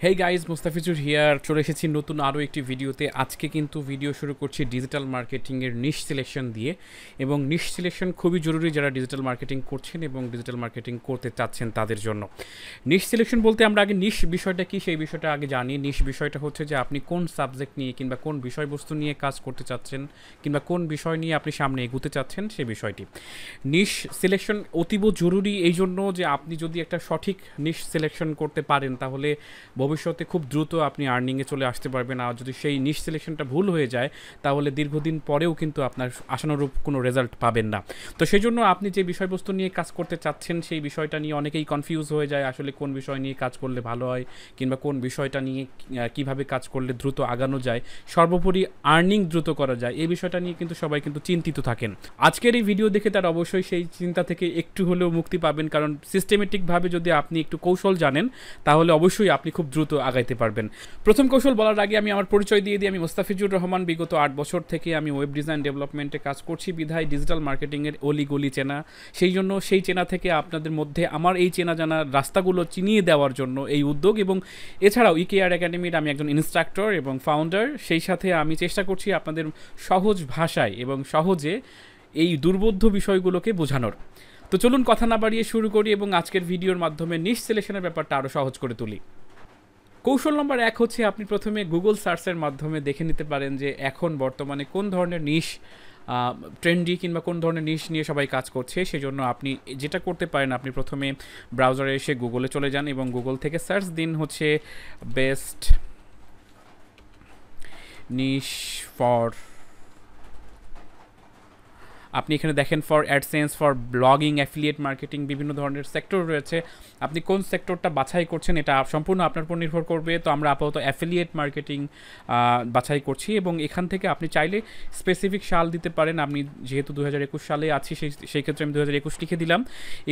Hey guys, Mustafizur here. চলে এসেছি নতুন আরও একটি ভিডিওতে। আজকে কিন্তু ভিডিও শুরু করছি ডিজিটাল মার্কেটিংয়ের নিশ সিলেকশন দিয়ে। এবং নিশ সিলেকশন খুবই জরুরি যারা ডিজিটাল মার্কেটিং করছেন এবং ডিজিটাল মার্কেটিং করতে চাচ্ছেন তাদের জন্য। নিশ সিলেকশন বলতে আমরা আগে নিশ বিষয়টা কী সেই বিষয়টা আগে জানি। নিশ বিষয়টা হচ্ছে যে আপনি কোন সাবজেক্ট নিয়ে কিংবা কোন বিষয়বস্তু নিয়ে কাজ করতে চাচ্ছেন কিংবা কোন বিষয় নিয়ে আপনি সামনে এগোতে চাচ্ছেন সেই বিষয়টি। নিশ সিলেকশন অতীব জরুরি এই জন্য যে আপনি যদি একটা সঠিক নিশ সিলেকশন করতে পারেন তাহলে ভবিষ্যতে খুব দ্রুত আপনি আর্নিংয়ে চলে আসতে পারবেন। আর যদি সেই নিশ সিলেকশনটা ভুল হয়ে যায় তাহলে দীর্ঘদিন পরেও কিন্তু আপনার আশানুরূপ কোনো রেজাল্ট পাবেন না। তো সেই জন্য আপনি যে বিষয়বস্তু নিয়ে কাজ করতে চাচ্ছেন সেই বিষয়টা নিয়ে অনেকেই কনফিউজ হয়ে যায়, আসলে কোন বিষয় নিয়ে কাজ করলে ভালো হয় কিংবা কোন বিষয়টা নিয়ে কিভাবে কাজ করলে দ্রুত আগানো যায়, সর্বোপরি আর্নিং দ্রুত করা যায়, এই বিষয়টা নিয়ে কিন্তু সবাই কিন্তু চিন্তিত থাকেন। আজকের এই ভিডিও দেখে তার অবশ্যই সেই চিন্তা থেকে একটু হলেও মুক্তি পাবেন, কারণ সিস্টেমেটিকভাবে যদি আপনি একটু কৌশল জানেন তাহলে অবশ্যই আপনি খুব দ্রুত আগাইতে পারবেন। প্রথম কৌশল বলার আগে আমি আমার পরিচয় দিয়ে দিই। আমি মুস্তাফিজুর রহমান। বিগত 8 বছর থেকে আমি ওয়েব ডিজাইন ডেভেলপমেন্টে কাজ করছি, বিধায় ডিজিটাল মার্কেটিংয়ের অলিগলি চেনা। সেই জন্য সেই চেনা থেকে আপনাদের মধ্যে আমার এই চেনা জানা রাস্তাগুলো চিনিয়ে দেওয়ার জন্য এই উদ্যোগ। এবং এছাড়াও ইকেআর একাডেমির আমি একজন ইনস্ট্রাক্টর এবং ফাউন্ডার। সেই সাথে আমি চেষ্টা করছি আপনাদের সহজ ভাষায় এবং সহজে এই দুর্বোধ্য বিষয়গুলোকে বোঝানোর। তো চলুন কথা না বাড়িয়ে শুরু করি এবং আজকের ভিডিওর মাধ্যমে নিশ সিলেকশনের ব্যাপারটা আরও সহজ করে তুলি। কৌশল নম্বর 1 হচ্ছে আপনি প্রথমে গুগল সার্চের মাধ্যমে দেখে নিতে পারেন যে এখন বর্তমানে কোন ধরনের নিশ ট্রেন্ডি কিংবা কোন ধরনের নিশ নিয়ে সবাই কাজ করছে। সেজন্য আপনি যেটা করতে পারেন, আপনি প্রথমে ব্রাউজারে এসে গুগলে চলে যান এবং গুগল থেকে সার্চ দিন হচ্ছে বেস্ট নিশ ফর। আপনি এখানে দেখেন for AdSense, for blogging, affiliate marketing, বিভিন্ন ধরনের সেক্টর রয়েছে। আপনি কোন সেক্টরটা বাছাই করছেন এটা সম্পূর্ণ আপনার উপর নির্ভর করবে। তো আমরা আপাতত অ্যাফিলিয়েট মার্কেটিং বাছাই করছি এবং এখান থেকে আপনি চাইলে স্পেসিফিক সাল দিতে পারেন। আমি যেহেতু 2021 সালে আছি সেই ক্ষেত্রে আমি 2021 লিখে দিলাম।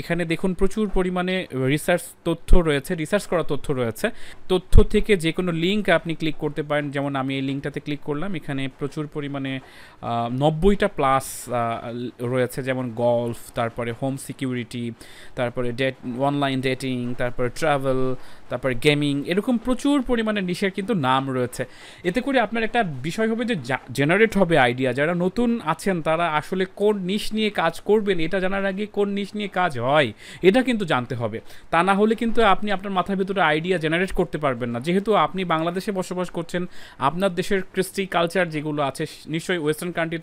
এখানে দেখুন প্রচুর পরিমাণে রিসার্চ তথ্য রয়েছে, রিসার্চ করা তথ্য রয়েছে। তথ্য থেকে যে কোনো লিঙ্ক আপনি ক্লিক করতে পারেন, যেমন আমি এই লিঙ্কটাতে ক্লিক করলাম। এখানে প্রচুর পরিমাণে 90টা প্লাস রয়েছে, যেমন গলফ, তারপরে হোম সিকিউরিটি, তারপরে অনলাইন ডেটিং, তারপরে ট্রাভেল, তারপরে গেমিং, এরকম প্রচুর পরিমাণে নিশের কিন্তু নাম রয়েছে। এতে করে আপনার একটা বিষয় হবে যে জেনারেট হবে আইডিয়া। যারা নতুন আছেন তারা আসলে কোন নিশ নিয়ে কাজ করবেন এটা জানার আগে কোন নিশ নিয়ে কাজ হয় এটা কিন্তু জানতে হবে। তা না হলে কিন্তু আপনি আপনার মাথার ভিতরে আইডিয়া জেনারেট করতে পারবেন না। যেহেতু আপনি বাংলাদেশে বসবাস করছেন, আপনার দেশের কৃষ্টি কালচার যেগুলো আছে নিশ্চয়ই ওয়েস্টার্ন কান্ট্রি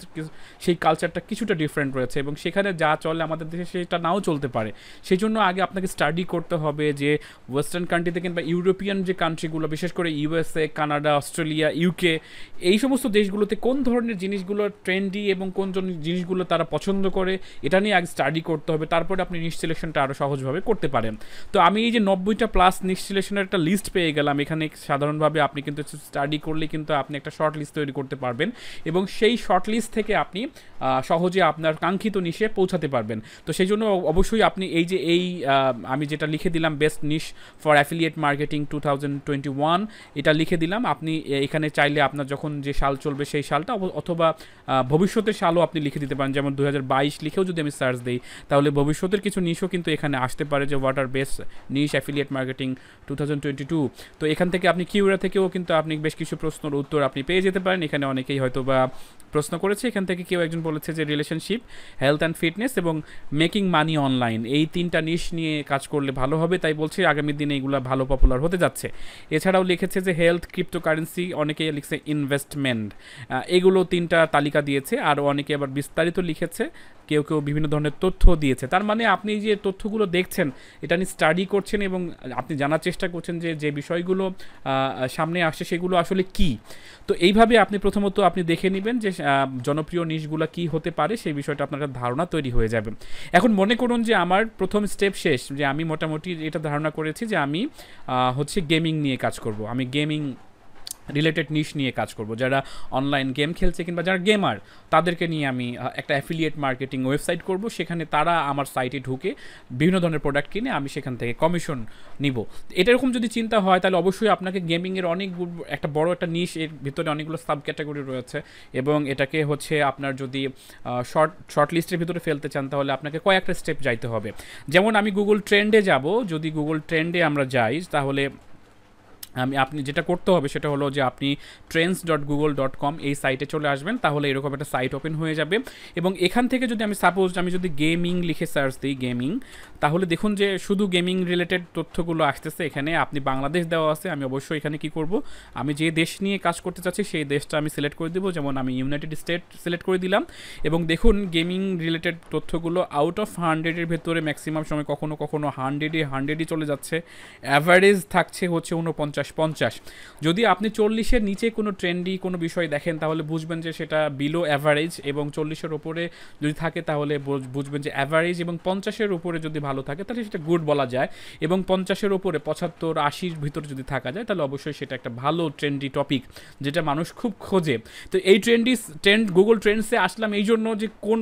সেই কালচারটা কিছুটা ডিফারেন্ট রয়েছে এবং সেখানে যা চলে আমাদের দেশে সেটা নাও চলতে পারে। সেই জন্য আগে আপনাকে স্টাডি করতে হবে যে ওয়েস্টার্ন কান্ট্রিতে কিংবা ইউরোপিয়ান যে কান্ট্রিগুলো, বিশেষ করে ইউএসএ, কানাডা, অস্ট্রেলিয়া, ইউকে, এই সমস্ত দেশগুলোতে কোন ধরনের জিনিসগুলো ট্রেন্ডি এবং কোন জিনিসগুলো তারা পছন্দ করে এটা নিয়ে আগে স্টাডি করতে হবে। তারপরে আপনি নিশ সিলেকশনটা আরও সহজভাবে করতে পারেন। তো আমি এই যে 90টা প্লাস নিশ সিলেকশনের একটা লিস্ট পেয়ে গেলাম। এখানে সাধারণভাবে আপনি কিন্তু স্টাডি করলে কিন্তু আপনি একটা শর্ট লিস্ট তৈরি করতে পারবেন এবং সেই শর্ট লিস্ট থেকে আপনি সহজে আপনার কাঙ্ক্ষিত নিশে পৌঁছাতে পারবেন। তো সেই জন্য অবশ্যই আপনি এই যে আমি যেটা লিখে দিলাম best niche for affiliate marketing 2021 এটা লিখে দিলাম। আপনি এখানে চাইলে আপনার যখন যে সাল চলবে সেই সালটা অথবা ভবিষ্যতের সালও আপনি লিখে দিতে পারেন। যেমন 2022 লিখেও যদি আমি সার্চ দিই তাহলে ভবিষ্যতের কিছু নিশও কিন্তু এখানে আসতে পারে, যে what are best niche affiliate marketing 2022। তো এখান থেকে আপনি কিউরা থেকেও কিন্তু আপনি বেশ কিছু প্রশ্নের উত্তর আপনি পেয়ে যেতে পারেন। এখানে অনেকেই হয়তো বা প্রশ্ন করেছে। এখান থেকে কেউ একজন বলেছে যে রিলেশনশিপ, হেলথ অ্যান্ড ফিটনেস এবং মেকিং মানি অনলাইন, এই 3টা নিশ নিয়ে কাজ করলে ভালো হবে। তাই বলছে আগামী দিনে এইগুলো ভালো পপুলার হতে যাচ্ছে। এছাড়াও লিখেছে যে হেলথ, ক্রিপ্টোকারেন্সি, অনেকেই লিখছে ইনভেস্টমেন্ট, এগুলো 3টা তালিকা দিয়েছে। আর অনেকে আবার বিস্তারিত লিখেছে, কেউ কেউ বিভিন্ন ধরনের তথ্য দিয়েছে। তার মানে আপনি যে তথ্যগুলো দেখছেন এটা নিয়ে স্টাডি করছেন এবং আপনি জানার চেষ্টা করছেন যে যে বিষয়গুলো সামনে আসছে সেগুলো আসলে কি। তো এইভাবে আপনি প্রথমত আপনি দেখে নেবেন যে জনপ্রিয় নিশগুলো কি হতে পারে, সেই বিষয়টা আপনার একটা ধারণা তৈরি হয়ে যাবে। এখন মনে করুন যে আমার প্রথম স্টেপ শেষ, যে আমি মোটামুটি এটা ধারণা করেছি যে আমি হচ্ছে গেমিং নিয়ে কাজ করব। আমি গেমিং রিলেটেড নিশ নিয়ে কাজ করব। যারা অনলাইন গেম খেলছে কিংবা যারা গেমার তাদেরকে নিয়ে আমি একটা অ্যাফিলিয়েট মার্কেটিং ওয়েবসাইট করব। সেখানে তারা আমার সাইটে ঢুকে বিভিন্ন ধরনের প্রোডাক্ট কিনে আমি সেখান থেকে কমিশন নিব। এরকম যদি চিন্তা হয় তাহলে অবশ্যই আপনাকে গেমিংয়ের অনেক একটা বড় একটা নিশ, এর ভিতরে অনেকগুলো সাব ক্যাটাগরি রয়েছে এবং এটাকে হচ্ছে আপনার যদি শর্ট লিস্টের ভিতরে ফেলতে চান তাহলে আপনাকে কয়েকটা স্টেপ যাইতে হবে। যেমন আমি গুগল ট্রেন্ডে যাব, যদি গুগল ট্রেন্ডে আমরা যাই তাহলে আপনি যেটা করতে হবে সেটা হলো যে আপনি trends.google.com এই সাইটে চলে আসবেন, তাহলে এরকম একটা সাইট ওপেন হয়ে যাবে এবং এখান থেকে যদি আমি যদি গেমিং লিখে সার্চ দিই গেমিং, তাহলে দেখুন যে শুধু গেমিং রিলেটেড তথ্যগুলো আসতেছে। এখানে আপনি বাংলাদেশ দেওয়া আছে, আমি অবশ্যই এখানে কি করব, আমি যে দেশ নিয়ে কাজ করতে চাচ্ছি সেই দেশটা আমি সিলেক্ট করে দেবো, যেমন আমি ইউনাইটেড স্টেট সিলেক্ট করে দিলাম এবং দেখুন গেমিং রিলেটেড তথ্যগুলো আউট অফ 100-এর ভেতরে ম্যাক্সিমাম সময় কখনো কখনো 100-ই চলে যাচ্ছে, অ্যাভারেজ থাকছে হচ্ছে 49-50। যদি আপনি 40-এর নিচে কোনো ট্রেন্ডি কোনো বিষয় দেখেন তাহলে বুঝবেন যে সেটা বিলো অ্যাভারেজ, এবং 40-এর ওপরে যদি থাকে তাহলে বুঝবেন যে অ্যাভারেজ, এবং 50-এর উপরে যদি ভালো থাকে তাহলে সেটা গুড বলা যায়, এবং 50-এর উপরে 75-80-র ভিতরে যদি থাকা যায় তাহলে অবশ্যই সেটা একটা ভালো ট্রেন্ডি টপিক যেটা মানুষ খুব খোঁজে। তো এই ট্রেন্ড গুগল ট্রেন্ডসে আসলাম এই জন্য যে কোন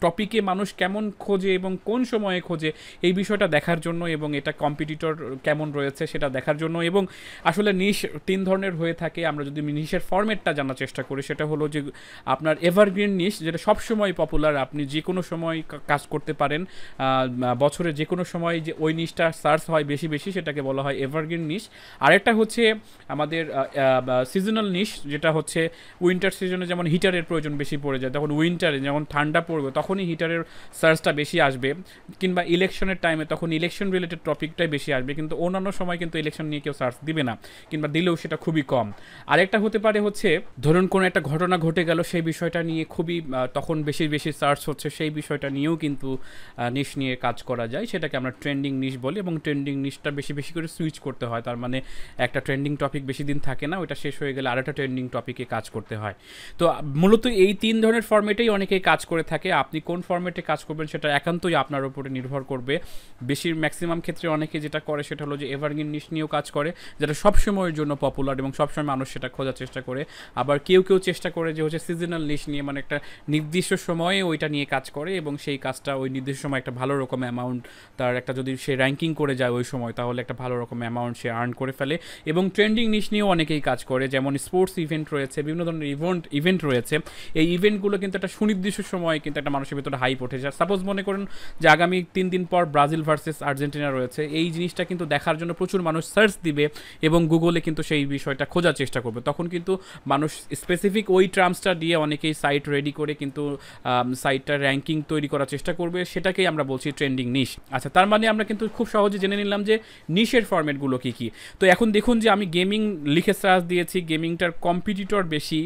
টপিকে মানুষ কেমন খোঁজে এবং কোন সময়ে খোঁজে এই বিষয়টা দেখার জন্য, এবং এটা কম্পিটিটর কেমন রয়েছে সেটা দেখার জন্য। এবং আসলে নিশ 3 ধরনের হয়ে থাকে, আমরা যদি নিশের ফরম্যাটটা জানার চেষ্টা করি সেটা হলো যে আপনার এভারগ্রিন নিশ, যেটা সবসময় পপুলার, আপনি যে কোনো সময় কাজ করতে পারেন, বছরে যে কোনো সময় যে ওই নিশটা সার্চ হয় বেশি বেশি, সেটাকে বলা হয় এভারগ্রিন নিশ। আরেকটা হচ্ছে আমাদের সিজনাল নিশ, যেটা হচ্ছে উইন্টার সিজনে যেমন হিটারের প্রয়োজন বেশি পড়ে যায়, তখন উইন্টারে যেমন ঠান্ডা পড়বে তখনই হিটারের সার্চটা বেশি আসবে, কিংবা ইলেকশনের টাইমে তখন ইলেকশন রিলেটেড টপিকটাই বেশি আসবে, কিন্তু অন্যান্য সময় কিন্তু ইলেকশন নিয়ে কেউ সার্চ দিবে না, কিংবা দিলেও সেটা খুবই কম। আরেকটা হতে পারে হচ্ছে ধরুন কোনো একটা ঘটনা ঘটে গেল, সেই বিষয়টা নিয়ে খুবই তখন বেশি বেশি সার্চ হচ্ছে, সেই বিষয়টা নিয়েও কিন্তু নিশ নিয়ে কাজ করা যায়, সেটাকে আমরা ট্রেন্ডিং নিশ বলি। এবং ট্রেন্ডিং নিশটা বেশি বেশি করে সুইচ করতে হয়, তার মানে একটা ট্রেন্ডিং টপিক বেশি দিন থাকে না, ওইটা শেষ হয়ে গেলে আরেকটা ট্রেন্ডিং টপিকে কাজ করতে হয়। তো মূলত এই 3 ধরনের ফরম্যাটেই অনেকেই কাজ করে থাকে, আপনি কোন ফরম্যাটে কাজ করবেন সেটা একান্তই আপনার উপরে নির্ভর করবে। ম্যাক্সিমাম ক্ষেত্রে অনেকে যেটা করে সেটা হলো যে এভারগ্রিন নিশ নিয়েও কাজ করে, যেটা সবসময়ের জন্য পপুলার এবং সবসময় মানুষ সেটা খোঁজার চেষ্টা করে। আবার কেউ চেষ্টা করে যে হচ্ছে সিজনাল নিশ নিয়ে, মানে একটা নির্দিষ্ট সময়ে ওইটা নিয়ে কাজ করে এবং সেই কাজটা ওই নির্দিষ্ট সময় একটা ভালো রকম অ্যামাউন্ট, তার একটা যদি সে র্যাঙ্কিং করে যায় ওই সময় তাহলে একটা ভালো রকম অ্যামাউন্ট সে আর্ন করে ফেলে। এবং ট্রেন্ডিং নিশ নিয়েও অনেকেই কাজ করে, যেমন স্পোর্টস ইভেন্ট রয়েছে, বিভিন্ন ধরনের ইভেন্ট রয়েছে, এই ইভেন্টগুলো কিন্তু একটা সুনির্দিষ্ট সময় কিন্তু একটা মানুষের ভিতরে হাইপ ওঠে যায়। সাপোজ মনে করুন যে আগামী 3 দিন পর ব্রাজিল ভার্সেস আর্জেন্টিনা রয়েছে, এই জিনিসটা কিন্তু দেখার জন্য প্রচুর মানুষ সার্চ দিবে এবং গুগলে কিন্তু সেই বিষয়টা খোঁজার চেষ্টা করবে, তখন কিন্তু মানুষ স্পেসিফিক ওই টার্মসটা দিয়ে অনেকেই সাইট রেডি করে কিন্তু সাইটটা র্যাঙ্কিং তৈরি করার চেষ্টা করবে, সেটাকেই আমরা বলছি ট্রেন্ডিং নিশ। আচ্ছা, তার মানে আমরা কিন্তু খুব সহজে জেনে নিলাম যে নিশের ফরম্যাটগুলো কী কী। তো এখন দেখুন যে আমি গেমিং লিখে সার্চ দিয়েছি, গেমিংটার কম্পিটিটর বেশি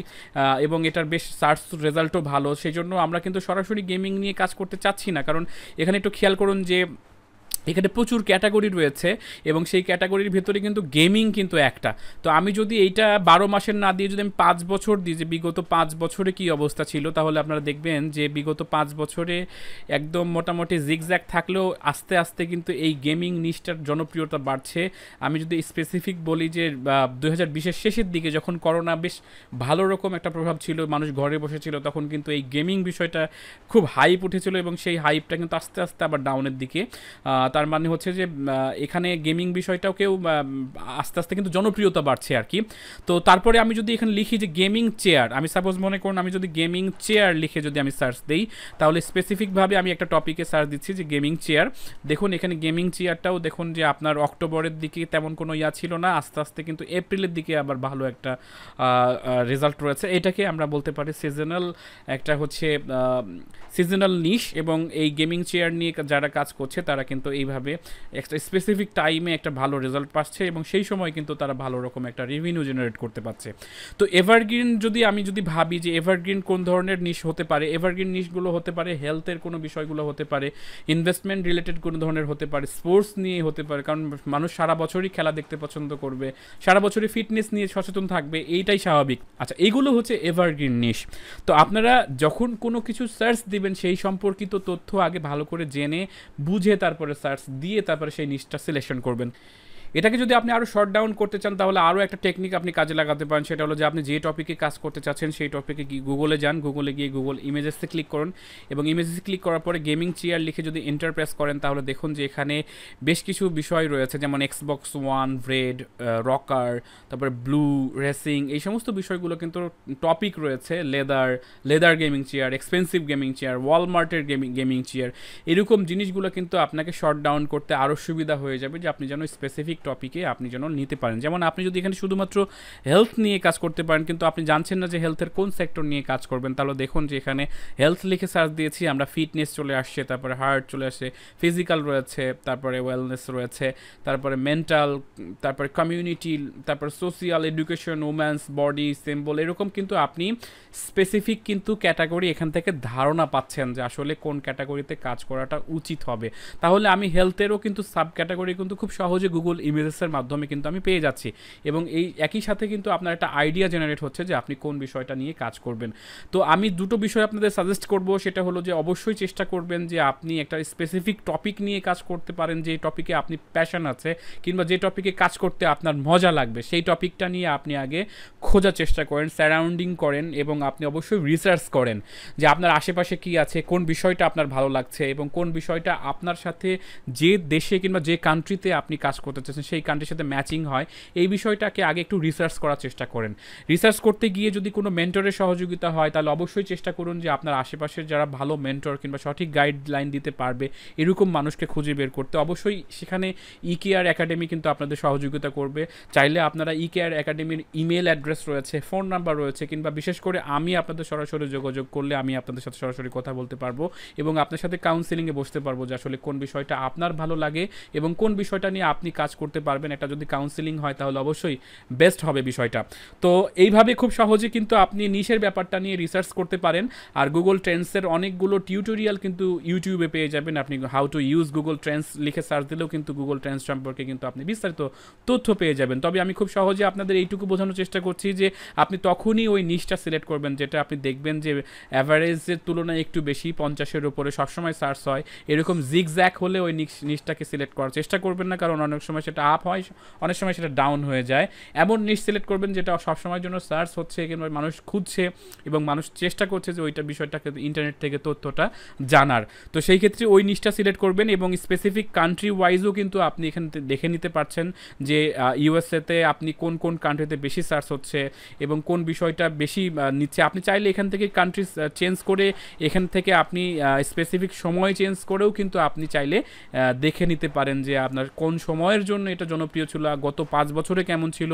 এবং এটার বেশ সার্চ রেজাল্টও ভালো, সেই জন্য আমরা কিন্তু সরাসরি গেমিং নিয়ে কাজ করতে চাচ্ছি না, কারণ এখানে একটু খেয়াল করুন যে এখানে প্রচুর ক্যাটাগরি রয়েছে এবং সেই ক্যাটাগরির ভেতরে কিন্তু গেমিং কিন্তু একটা। তো আমি যদি এইটা 12 মাসের না দিয়ে যদি আমি 5 বছর দিই যে বিগত 5 বছরে কী অবস্থা ছিল, তাহলে আপনারা দেখবেন যে বিগত 5 বছরে একদম মোটামুটি জিগজ্যাগ থাকলেও আস্তে আস্তে কিন্তু এই গেমিং নিশটার জনপ্রিয়তা বাড়ছে। আমি যদি স্পেসিফিক বলি যে 2020-এর শেষের দিকে যখন করোনা বেশ ভালো রকম একটা প্রভাব ছিল, মানুষ ঘরে বসেছিল, তখন কিন্তু এই গেমিং বিষয়টা খুব হাইপ উঠেছিল এবং সেই হাইপটা কিন্তু আস্তে আস্তে আবার ডাউনের দিকে। তার মানে হচ্ছে যে এখানে গেমিং বিষয়টাও কেউ আস্তে আস্তে কিন্তু জনপ্রিয়তা বাড়ছে আর কি। তো তারপরে আমি যদি এখানে লিখি যে গেমিং চেয়ার, আমি সাপোজ মনে করুন আমি যদি গেমিং চেয়ার লিখে যদি আমি সার্চ দিই, তাহলে স্পেসিফিকভাবে আমি একটা টপিকে সার্চ দিচ্ছি যে গেমিং চেয়ার। দেখুন এখানে গেমিং চেয়ারটাও দেখুন যে আপনার অক্টোবরের দিকে তেমন কোনো ছিল না, আস্তে আস্তে কিন্তু এপ্রিলের দিকে আবার ভালো একটা রেজাল্ট রয়েছে। এটাকে আমরা বলতে পারি সিজনাল একটা হচ্ছে সিজনাল নিশ, এবং এই গেমিং চেয়ার নিয়ে যারা কাজ করছে তারা কিন্তু এইভাবে একটা স্পেসিফিক টাইমে একটা ভালো রেজাল্ট পাচ্ছে এবং সেই সময় কিন্তু তারা ভালো রকম একটা রেভিনিউ জেনারেট করতে পারছে। তো এভারগ্রিন আমি যদি ভাবি যে এভারগ্রিন কোন ধরনের নিশ হতে পারে, এভারগ্রিন নিশগুলো হতে পারে হেলথের কোনো বিষয়গুলো হতে পারে, ইনভেস্টমেন্ট রিলেটেড কোনো ধরনের হতে পারে, স্পোর্টস নিয়ে হতে পারে, কারণ মানুষ সারা বছরই খেলা দেখতে পছন্দ করবে, সারা বছরই ফিটনেস নিয়ে সচেতন থাকবে, এইটাই স্বাভাবিক। আচ্ছা, এইগুলো হচ্ছে এভারগ্রিন নিশ। তো আপনারা যখন কোনো কিছু সার্চ দিবেন সেই সম্পর্কিত তথ্য আগে ভালো করে জেনে বুঝে তারপরে সার্চ দিয়ে তারপরে সেই নিশটা সিলেকশন করবেন। এটাকে যদি আপনি আরও শর্ট ডাউন করতে চান তাহলে আরও একটা টেকনিক আপনি কাজে লাগাতে পারেন, সেটা হলো যে আপনি যে টপিকে কাজ করতে চাচ্ছেন সেই টপিকে গুগলে যান, গুগলে গিয়ে গুগল ইমেজেসে ক্লিক করুন এবং ইমেজেসে ক্লিক করার পরে গেমিং চেয়ার লিখে যদি এন্টার প্রেস করেন তাহলে দেখুন যে এখানে বেশ কিছু বিষয় রয়েছে, যেমন এক্সবক্স ওয়ান, রেড, রকার, তারপরে ব্লু, রেসিং, এই সমস্ত বিষয়গুলো কিন্তু টপিক রয়েছে, leather gaming chair, expensive gaming chair, ওয়ালমার্টের গেমিং চেয়ার, এরকম জিনিসগুলো কিন্তু আপনাকে শর্ট ডাউন করতে আরও সুবিধা হয়ে যাবে যে আপনি যেন স্পেসিফিক টপিকে আপনি যেন নিতে পারেন। যেমন আপনি যদি এখানে শুধুমাত্র হেলথ নিয়ে কাজ করতে পারেন কিন্তু আপনি জানছেন না যে হেলথের কোন সেক্টর নিয়ে কাজ করবেন, তাহলে দেখুন যে এখানে হেলথ লিখে সার্চ দিয়েছি আমরা, ফিটনেস চলে আসছে, তারপরে হার্ট চলে আসছে, ফিজিক্যাল রয়েছে, তারপরে ওয়েলনেস রয়েছে, তারপরে মেন্টাল, তারপরে কমিউনিটি, তারপরে social, education, woman's, body, symbol, এরকম কিন্তু আপনি স্পেসিফিক কিন্তু ক্যাটাগরি এখান থেকে ধারণা পাচ্ছেন যে আসলে কোন ক্যাটাগরিতে কাজ করাটা উচিত হবে। তাহলে আমি হেলথেরও কিন্তু সাব ক্যাটাগরি কিন্তু খুব সহজে গুগল ইমেজেসের মাধ্যমে কিন্তু আমি পেয়ে যাচ্ছি, এবং এই একই সাথে কিন্তু আপনার একটা আইডিয়া জেনারেট হচ্ছে যে আপনি কোন বিষয়টা নিয়ে কাজ করবেন। তো আমি দুটো বিষয় আপনাদের সাজেস্ট করব, সেটা হলো যে অবশ্যই চেষ্টা করবেন যে আপনি একটা স্পেসিফিক টপিক নিয়ে কাজ করতে পারেন, যে টপিকে আপনি প্যাশন আছে কিংবা যে টপিকে কাজ করতে আপনার মজা লাগবে, সেই টপিকটা নিয়ে আপনি আগে খোঁজার চেষ্টা করেন, সারাউন্ডিং করেন, এবং আপনি অবশ্যই রিসার্চ করেন যে আপনার আশেপাশে কি আছে, কোন বিষয়টা আপনার ভালো লাগছে এবং কোন বিষয়টা আপনার সাথে যে দেশে কিংবা যে কান্ট্রিতে আপনি কাজ করতে চাচ্ছেন সেই কান্ট্রির সাথে ম্যাচিং হয়, এই বিষয়টাকে আগে একটু রিসার্চ করার চেষ্টা করেন। রিসার্চ করতে গিয়ে যদি কোনো মেন্টরের সহযোগিতা হয় তাহলে অবশ্যই চেষ্টা করুন যে আপনার আশেপাশের যারা ভালো মেন্টর কিংবা সঠিক গাইডলাইন দিতে পারবে এরকম মানুষকে খুঁজে বের করতে। অবশ্যই সেখানে ইকেআর একাডেমি কিন্তু আপনাদের সহযোগিতা করবে। চাইলে আপনারা ইকেআর একাডেমির ইমেল অ্যাড্রেস রয়েছে, ফোন নাম্বার রয়েছে, কিংবা বিশেষ করে আমি আপনাদের সরাসরি যোগাযোগ করলে আমি আপনাদের সাথে সরাসরি কথা বলতে পারবো এবং আপনার সাথে কাউন্সেলিংয়ে বসতে পারবো যে আসলে কোন বিষয়টা আপনার ভালো লাগে এবং কোন বিষয়টা নিয়ে আপনি কাজ করতে পারবেন। এটা যদি কাউন্সেলিং হয় তাহলে অবশ্যই বেস্ট হবে বিষয়টা। তো এইভাবে খুব সহজে কিন্তু আপনি নিশের ব্যাপারটা নিয়ে রিসার্চ করতে পারেন। আর গুগল ট্রেন্ডসের অনেকগুলো টিউটোরিয়াল কিন্তু ইউটিউবে পেয়ে যাবেন। আপনি how to use Google Trends লিখে সার্চ দিলেও কিন্তু গুগল ট্রেন্ডস সম্পর্কে কিন্তু আপনি বিস্তারিত তথ্য পেয়ে যাবেন। তবে আমি খুব সহজে আপনাদের এইটুকু বোঝানোর চেষ্টা করছি যে আপনি তখনই ওই নিশটা সিলেক্ট করবেন যেটা আপনি দেখবেন যে অ্যাভারেজের তুলনায় একটু বেশি, 50-এর উপরে সবসময় সার্চ হয়, এরকম জিগজ্যাক হলে ওই নিশটাকে সিলেক্ট করার চেষ্টা করবেন না, কারণ অনেক সময় সেটা আপ হয়, অনেক সময় সেটা ডাউন হয়ে যায়। এমন নিশ সিলেক্ট করবেন যেটা সবসময়ের জন্য সার্চ হচ্ছে কিংবা মানুষ খুঁজছে এবং মানুষ চেষ্টা করছে যে ওইটা বিষয়টাকে ইন্টারনেট থেকে তথ্যটা জানার। তো সেই ক্ষেত্রে ওই নিশটা সিলেক্ট করবেন এবং স্পেসিফিক কান্ট্রি ওয়াইজও কিন্তু আপনি এখানে দেখে নিতে পারছেন যে ইউএসএতে আপনি কোন কোন কান্ট্রিতে বেশি সার্চ হচ্ছে এবং কোন বিষয়টা বেশি নিচ্ছে। আপনি চাইলে এখান থেকে কান্ট্রি চেঞ্জ করে এখান থেকে আপনি স্পেসিফিক সময় চেঞ্জ করেও কিন্তু আপনি চাইলে দেখে নিতে পারেন যে আপনার কোন সময়ের জন্য এটা জনপ্রিয় ছিল, গত 5 বছরে কেমন ছিল,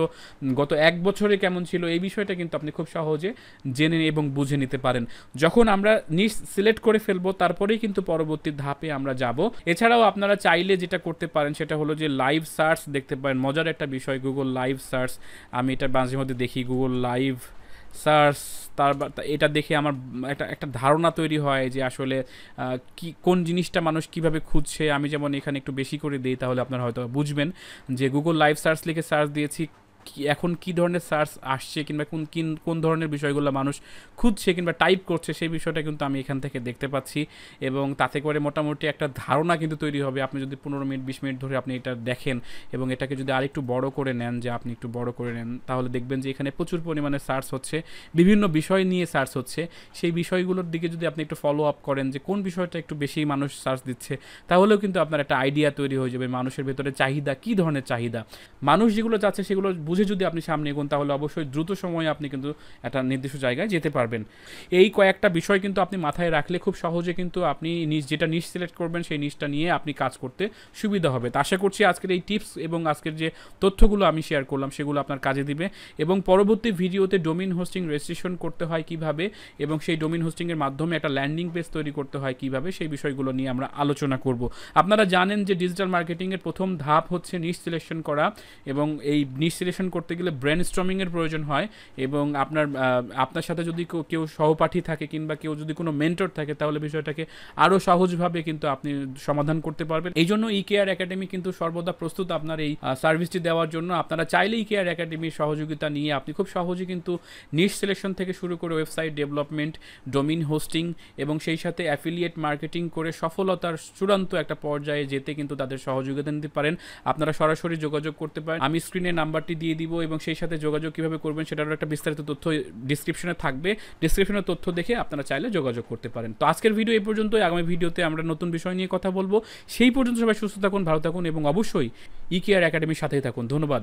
গত 1 বছরে কেমন ছিল, এই বিষয়টা কিন্তু আপনি খুব সহজে জেনে এবং বুঝে নিতে পারেন। যখন আমরা নিশ সিলেক্ট করে ফেলবো তারপরেই কিন্তু পরবর্তী ধাপে আমরা যাব। এছাড়াও আপনারা চাইলে যেটা করতে পারেন সেটা হলো যে লাইভ সার্চ দেখতে পারেন। মজার একটা বিষয় গুগল লাইভ সার্চ, আমি এটা মাঝে মধ্যে দেখি গুগল লাইভ সার্চ, এটা দেখে আমার একটা ধারণা তৈরি হয় যে আসলে কি কোন জিনিসটা মানুষ কিভাবে খুঁজছে। আমি যেমন এখানে একটু বেশি করে দিই তাহলে আপনারা হয়তো বুঝবেন যে গুগল লাইভ সার্চ লিখে সার্চ দিয়েছি, এখন কি ধরনের সার্চ আসছে কিংবা কোন ধরনের বিষয়গুলো মানুষ খুঁজছে কিংবা টাইপ করছে সেই বিষয়টা কিন্তু আমি এখান থেকে দেখতে পাচ্ছি এবং তাতে করে মোটামুটি একটা ধারণা কিন্তু তৈরি হবে। আপনি যদি 15 মিনিট 20 মিনিট ধরে আপনি এটা দেখেন এবং এটাকে যদি আরেকটু বড় করে নেন, যে আপনি একটু বড় করে নেন, তাহলে দেখবেন যে এখানে প্রচুর পরিমাণে সার্চ হচ্ছে, বিভিন্ন বিষয় নিয়ে সার্চ হচ্ছে। সেই বিষয়গুলোর দিকে যদি আপনি একটু ফলো আপ করেন যে কোন বিষয়টা একটু বেশি মানুষ সার্চ দিচ্ছে, তাহলেও কিন্তু আপনার একটা আইডিয়া তৈরি হয়ে যাবে মানুষের ভেতরে চাহিদা, কী ধরনের চাহিদা, মানুষ যেগুলো চাচ্ছে সেগুলো বুঝে যদি আপনি সামনে এগোন তাহলে অবশ্যই দ্রুত সময়ে আপনি কিন্তু একটা নির্দিষ্ট জায়গায় যেতে পারবেন। এই কয়েকটা বিষয় কিন্তু আপনি মাথায় রাখলে খুব সহজে কিন্তু আপনি যেটা নিশ সিলেক্ট করবেন সেই নিশটা নিয়ে আপনি কাজ করতে সুবিধা হবে। তো আশা করছি আজকের এই টিপস এবং আজকের যে তথ্যগুলো আমি শেয়ার করলাম সেগুলো আপনার কাজে দিবে এবং পরবর্তী ভিডিওতে ডোমেইন হোস্টিং রেজিস্ট্রেশন করতে হয় কিভাবে এবং সেই ডোমেইন হোস্টিংয়ের মাধ্যমে একটা ল্যান্ডিং পেজ তৈরি করতে হয় কিভাবে, সেই বিষয়গুলো নিয়ে আমরা আলোচনা করব। আপনারা জানেন যে ডিজিটাল মার্কেটিংয়ের প্রথম ধাপ হচ্ছে নিশ সিলেকশন করা এবং এই নিশ সিলেকশন করতে গেলে ব্রেন স্টর্মিংয়ের প্রয়োজন হয় এবং আপনার সাথে যদি কেউ সহপাঠী থাকে কিংবা কেউ যদি কোনো মেন্টর থাকে তাহলে বিষয়টাকে আরও সহজভাবে কিন্তু আপনি সমাধান করতে পারবেন। এই জন্য ইকেআর একাডেমি কিন্তু সর্বদা প্রস্তুত আপনার এই সার্ভিসটি দেওয়ার জন্য। আপনারা চাইলে ইকেআর একাডেমির সহযোগিতা নিয়ে আপনি খুব সহজে কিন্তু নিশ সিলেকশন থেকে শুরু করে ওয়েবসাইট ডেভেলপমেন্ট, ডোমেইন হোস্টিং এবং সেই সাথে অ্যাফিলিয়েট মার্কেটিং করে সফলতার চূড়ান্ত একটা পর্যায়ে যেতে কিন্তু তাদের সহযোগিতা নিতে পারেন। আপনারা সরাসরি যোগাযোগ করতে পারেন, আমি স্ক্রিনে নাম্বারটি দিয়ে দিব এবং সেই সাথে যোগাযোগ কীভাবে করবেন সেটারও একটা বিস্তারিত তথ্য ডিসক্রিপশনে থাকবে। ডিসক্রিপশনের তথ্য দেখে আপনারা চাইলে যোগাযোগ করতে পারেন। তো আজকের ভিডিও এই পর্যন্তই। আগামী ভিডিওতে আমরা নতুন বিষয় নিয়ে কথা বলবো। সেই পর্যন্ত সবাই সুস্থ থাকুন, ভালো থাকুন এবং অবশ্যই ইকেআর একাডেমির সাথেই থাকুন। ধন্যবাদ।